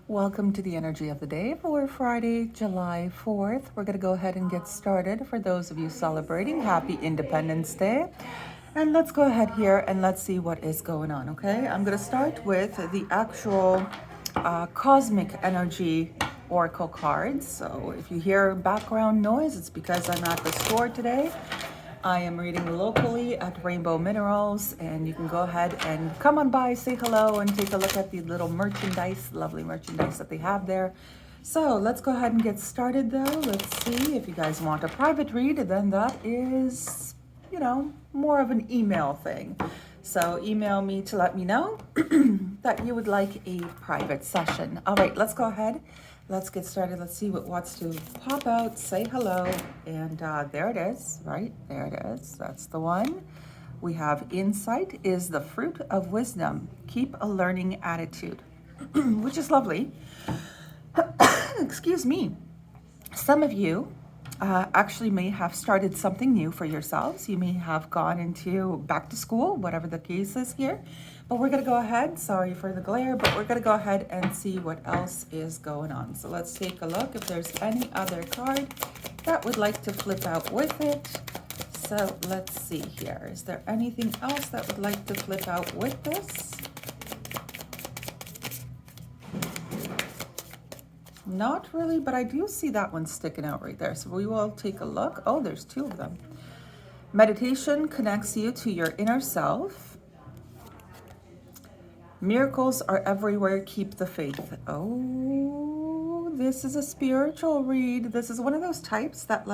Welcome to the energy of the day for Friday, July 4th. We're going to go ahead and get started. For those of you celebrating, happy Independence Day. And let's go ahead here and let's see what is going on, okay? I'm going to start with the actual cosmic energy oracle cards. So if you hear background noise, it's because I'm at the store today. I am reading locally at Rainbow Minerals, and you can go ahead and come on by, say hello, and take a look at the little merchandise, lovely merchandise that they have there. So let's go ahead and get started though. Let's see if you guys want a private read, then that is, more of an email thing. So email me to let me know that you would like a private session. All right, let's go ahead. Let's get started. Let's see what wants to pop out, say hello, and there it is, right? There it is. That's the one. We have insight is the fruit of wisdom. Keep a learning attitude, which is lovely. Excuse me. Some of you actually may have started something new for yourselves. You may have gone into back to school, whatever the case is here. But we're going to go ahead, sorry for the glare, but we're going to go ahead and see what else is going on. So let's take a look if there's any other card that would like to flip out with it. So let's see here. Is there anything else that would like to flip out with this? Not really, but I do see that one sticking out right there. So we will take a look. Oh, there's two of them. Meditation connects you to your inner self. Miracles are everywhere. Keep the faith. Oh, this is a spiritual read. This is one of those types that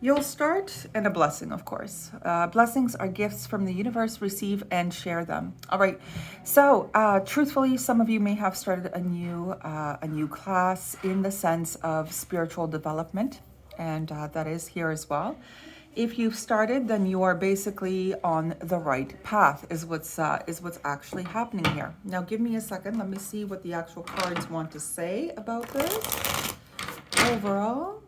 you'll start, and a blessing, of course. Blessings are gifts from the universe. Receive and share them. All right. So, truthfully, some of you may have started a new class in the sense of spiritual development, and that is here as well. If you've started, then you are basically on the right path. Is what's actually happening here. Now, give me a second. Let me see what the actual cards want to say about this. Overall,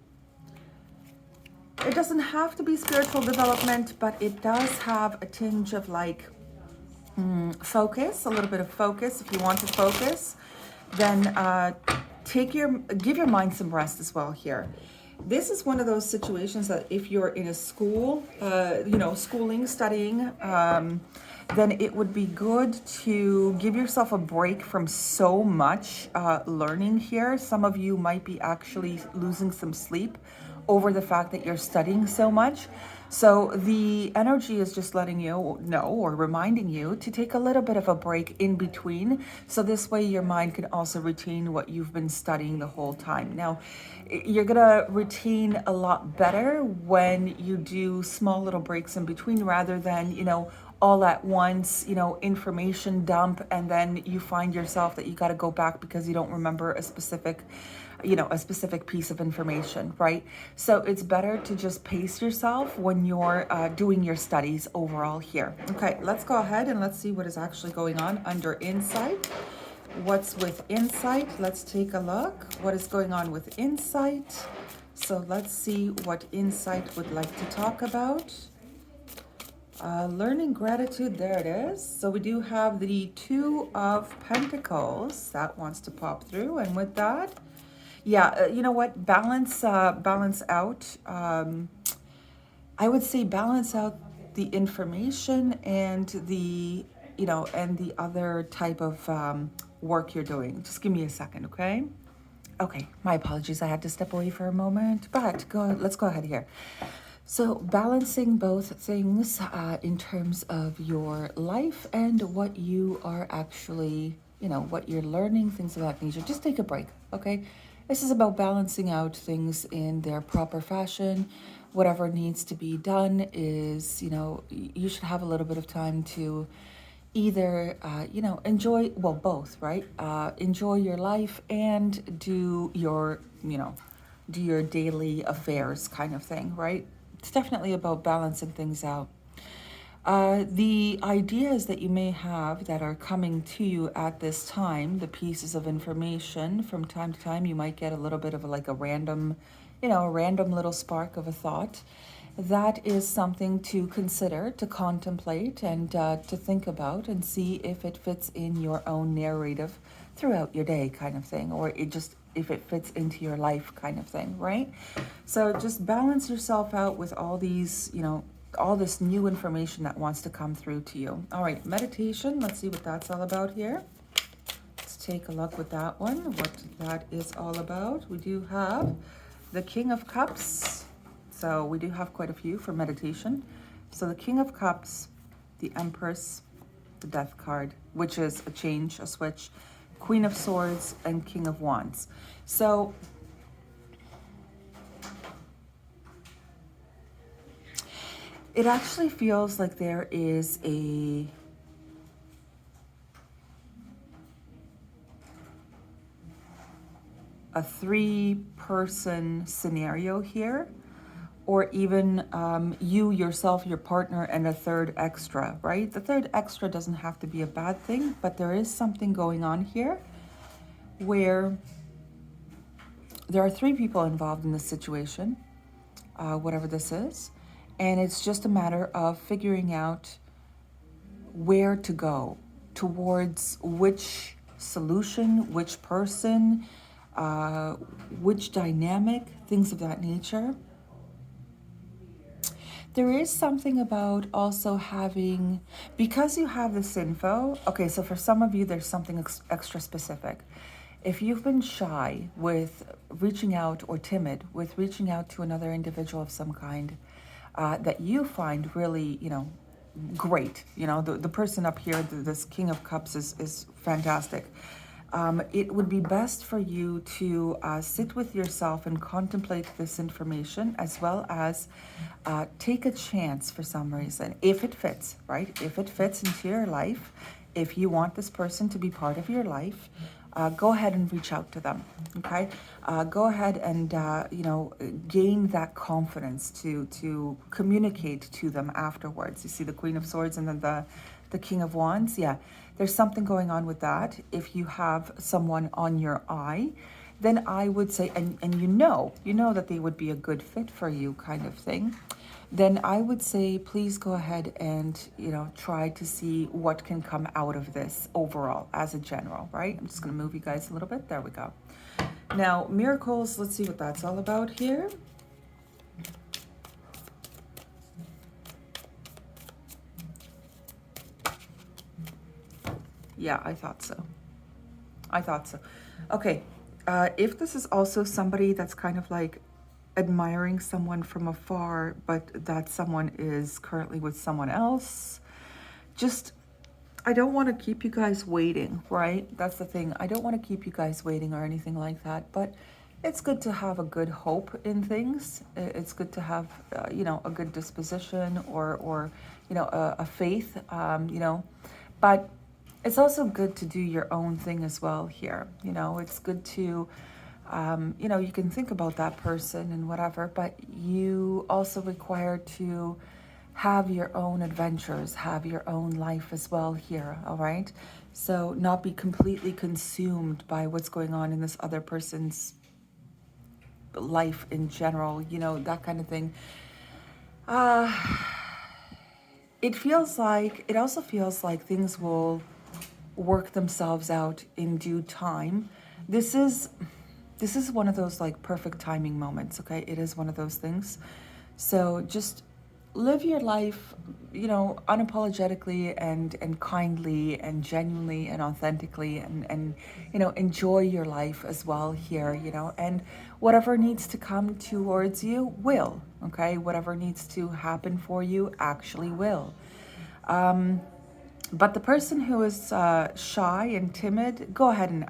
it doesn't have to be spiritual development, but it does have a tinge of focus, a little bit of focus. If you want to focus, then give your mind some rest as well here. This is one of those situations that if you're in a school, schooling, studying, then it would be good to give yourself a break from so much learning here. Some of you might be actually losing some sleep over the fact that you're studying so much. So the energy is just letting you know or reminding you to take a little bit of a break in between. So this way your mind can also retain what you've been studying the whole time. Now, you're gonna retain a lot better when you do small little breaks in between rather than, all at once, information dump, and then you find yourself that you got to go back because you don't remember a specific piece of information, right? So it's better to just pace yourself when you're doing your studies overall here. Okay, let's go ahead and let's see what is actually going on under insight. What's with insight? Let's take a look. What is going on with insight? So let's see what insight would like to talk about. Learning gratitude, there it is. So we do have the Two of Pentacles that wants to pop through, and with that, you know what? Balance out. I would say balance out the information and the other type of work you're doing. Just give me a second, okay? Okay, my apologies. I had to step away for a moment, but let's go ahead here. So balancing both things in terms of your life and what you are actually, what you're learning, things of that nature. Just take a break, okay? This is about balancing out things in their proper fashion. Whatever needs to be done is, you should have a little bit of time to either, enjoy, well, both, right? Enjoy your life and do your daily affairs kind of thing, right? It's definitely about balancing things out. The ideas that you may have that are coming to you at this time, the pieces of information, from time to time, you might get a little bit of a random little spark of a thought. that is something to consider, to contemplate, and to think about and see if it fits in your own narrative throughout your day, kind of thing, or it just if it fits into your life, kind of thing, right? So just balance yourself out with all these, all this new information that wants to come through to you. All right, meditation. Let's see what that's all about here. Let's take a look with that one, what that is all about. We do have the King of Cups. So we do have quite a few for meditation. So the King of Cups, the Empress, the Death card, which is a change, a switch, Queen of Swords, and King of Wands. So it actually feels like there is a three-person scenario here, or even you yourself, your partner, and a third extra, right? The third extra doesn't have to be a bad thing, but there is something going on here where there are three people involved in this situation, whatever this is, and it's just a matter of figuring out where to go towards which solution, which person, which dynamic, things of that nature. There is something about also having, because you have this info, okay, so for some of you, there's something extra specific. If you've been shy with reaching out or timid with reaching out to another individual of some kind that you find really, great, the person up here, this King of Cups is fantastic. It would be best for you to sit with yourself and contemplate this information, as well as take a chance for some reason, if it fits, right? If it fits into your life, if you want this person to be part of your life, go ahead and reach out to them, okay? Go ahead and, gain that confidence to communicate to them afterwards. You see the Queen of Swords and then the King of Wands, yeah. There's something going on with that. If you have someone on your eye, then I would say, and you know that they would be a good fit for you, kind of thing, then I would say, please go ahead and, try to see what can come out of this overall as a general, right? I'm just going to move you guys a little bit. There we go. Now, miracles, let's see what that's all about here. Yeah, I thought so. Okay, if this is also somebody that's kind of like admiring someone from afar, but that someone is currently with someone else, I don't want to keep you guys waiting, right? That's the thing. I don't want to keep you guys waiting or anything like that, but it's good to have a good hope in things. It's good to have, a good disposition or a faith, but it's also good to do your own thing as well here. It's good to, you can think about that person and whatever, but you also require to have your own adventures, have your own life as well here, all right? So not be completely consumed by what's going on in this other person's life in general, that kind of thing. It also feels like things will work themselves out in due time. This is one of those like perfect timing moments, okay? It is one of those things. So just live your life, unapologetically and kindly and genuinely and authentically and enjoy your life as well here, and whatever needs to come towards you will, okay? Whatever needs to happen for you actually will. But the person who is shy and timid, go ahead and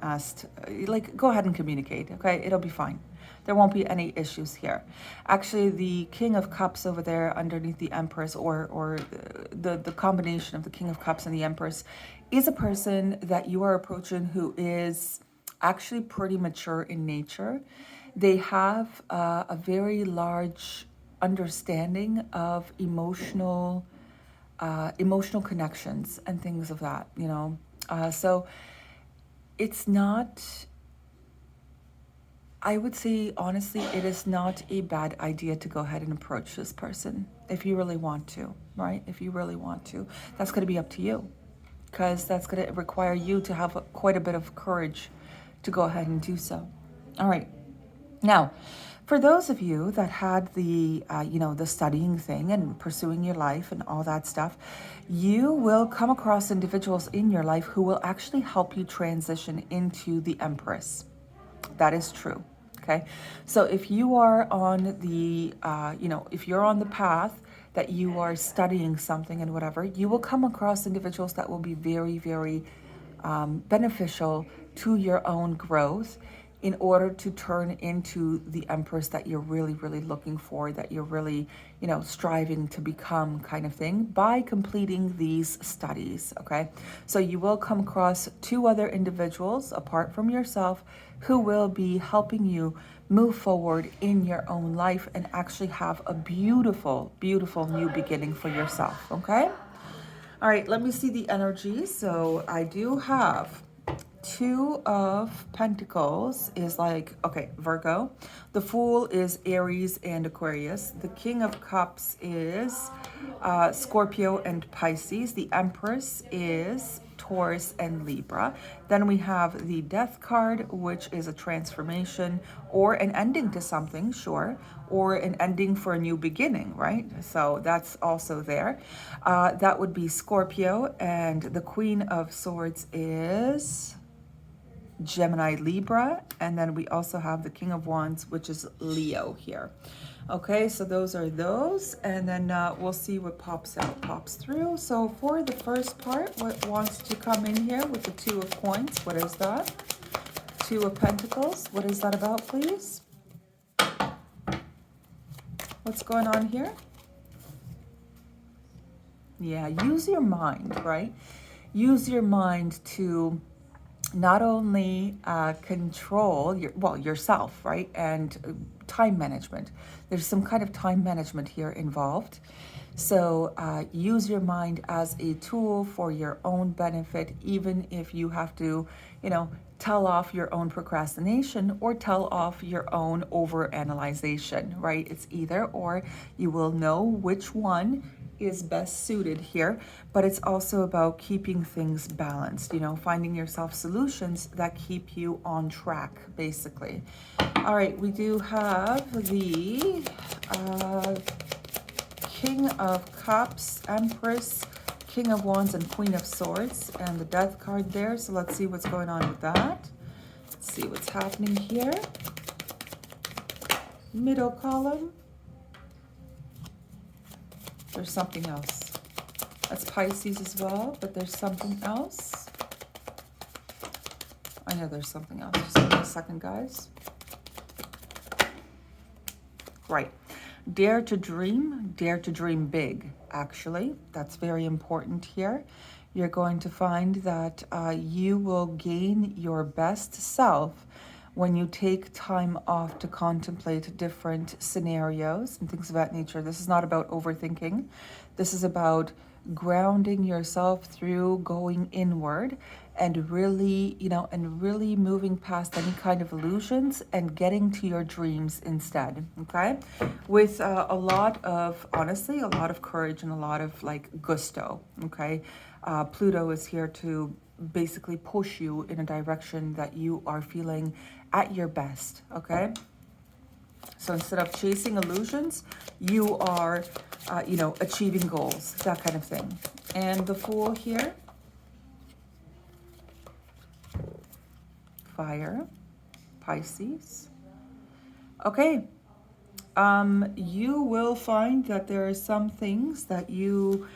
go ahead and communicate, okay? It'll be fine. There won't be any issues here. Actually, the King of Cups over there underneath the Empress, or the combination of the King of Cups and the Empress, is a person that you are approaching who is actually pretty mature in nature. They have a very large understanding of emotional connections and things of that, so it's not, I would say, honestly, it is not a bad idea to go ahead and approach this person if you really want to, right? If you really want to. That's going to be up to you, because that's going to require you to have quite a bit of courage to go ahead and do so. All right. Now, for those of you that had the, the studying thing and pursuing your life and all that stuff, you will come across individuals in your life who will actually help you transition into the Empress. That is true. Okay. So if you are on the, if you're on the path that you are studying something and whatever, you will come across individuals that will be very, very beneficial to your own growth in order to turn into the Empress that you're really, really looking for, that you're really, striving to become, kind of thing, by completing these studies, okay? So you will come across 2 other individuals apart from yourself who will be helping you move forward in your own life and actually have a beautiful, beautiful new beginning for yourself, okay? All right, let me see the energy. So I do have 2 of Pentacles is like, okay, Virgo. The Fool is Aries and Aquarius. The King of Cups is Scorpio and Pisces. The Empress is Taurus and Libra. Then we have the Death card, which is a transformation or an ending to something, sure, or an ending for a new beginning, right? So that's also there. That would be Scorpio, and the Queen of Swords is Gemini, Libra, and then we also have the King of Wands, which is Leo here. Okay, so those are those, and then we'll see what pops through. So for the first part, what wants to come in here with the 2 of Coins? What is that? 2 of Pentacles. What is that about, please? What's going on here? Yeah, use your mind, right? Use your mind to not only control yourself, right, and time management. There's some kind of time management here involved. So use your mind as a tool for your own benefit, even if you have to, tell off your own procrastination or tell off your own overanalyzation, right? It's either or. You will know which one is best suited here, but it's also about keeping things balanced, finding yourself solutions that keep you on track, basically. All right, we do have the King of Cups, Empress, King of Wands, and Queen of Swords, and the Death card there. So let's see what's going on with that. Let's see what's happening here. Middle column. There's something else. That's Pisces as well, but there's something else. I know there's something else. Just give me a second, guys. Right. Dare to dream big, actually. That's very important here. You're going to find that you will gain your best self when you take time off to contemplate different scenarios and things of that nature. This is not about overthinking. This is about grounding yourself through going inward and really, really moving past any kind of illusions and getting to your dreams instead, okay? With a lot of courage and a lot of gusto, okay? Pluto is here to basically push you in a direction that you are feeling at your best, okay? So instead of chasing illusions, you are, achieving goals, that kind of thing. And the Fool here, Fire, Pisces. Okay, you will find that there are some things that you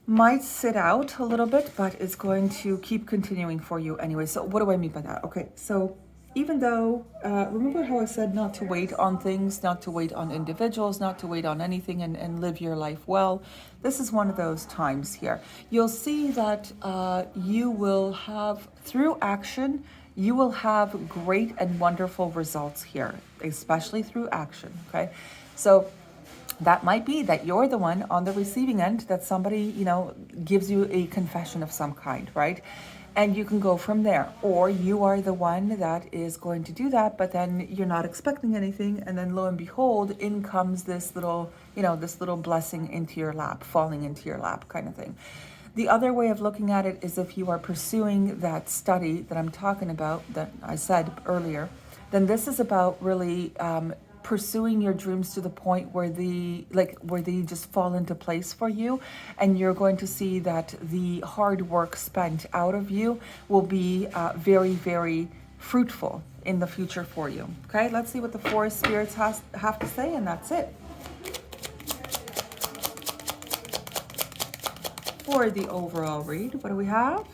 might sit out a little bit, but it's going to keep continuing for you anyway. So what do I mean by that? Okay, so even though, remember how I said not to wait on things, not to wait on individuals, not to wait on anything and live your life well. This is one of those times here. You'll see that you will have, through action, you will have great and wonderful results here, especially through action, okay? So that might be that you're the one on the receiving end, that somebody, gives you a confession of some kind, right? and you can go from there. Or you are the one that is going to do that, but then you're not expecting anything, and then lo and behold, in comes this little, this little blessing into your lap, falling into your lap kind of thing. The other way of looking at it is if you are pursuing that study that I'm talking about, that I said earlier, then this is about really pursuing your dreams to the point where they just fall into place for you, and you're going to see that the hard work spent out of you will be very, very fruitful in the future for you. Okay, let's see what the forest spirits have to say, and that's it. For the overall read, what do we have?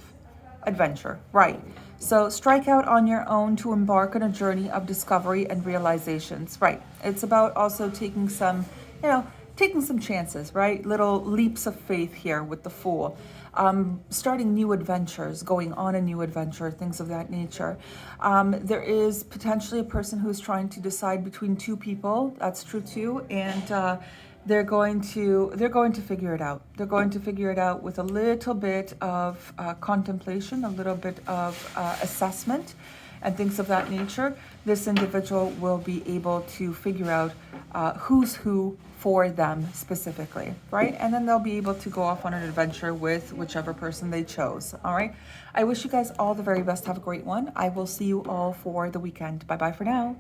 Adventure, right. So strike out on your own to embark on a journey of discovery and realizations, right. It's about also taking some, taking some chances, right? Little leaps of faith here with the Fool. Starting new adventures, going on a new adventure, things of that nature. There is potentially a person who's trying to decide between two people. That's true too, and they're going to figure it out. They're going to figure it out with a little bit of contemplation, a little bit of assessment, and things of that nature. This individual will be able to figure out who's who for them specifically, right? And then they'll be able to go off on an adventure with whichever person they chose, all right? I wish you guys all the very best. Have a great one. I will see you all for the weekend. Bye-bye for now.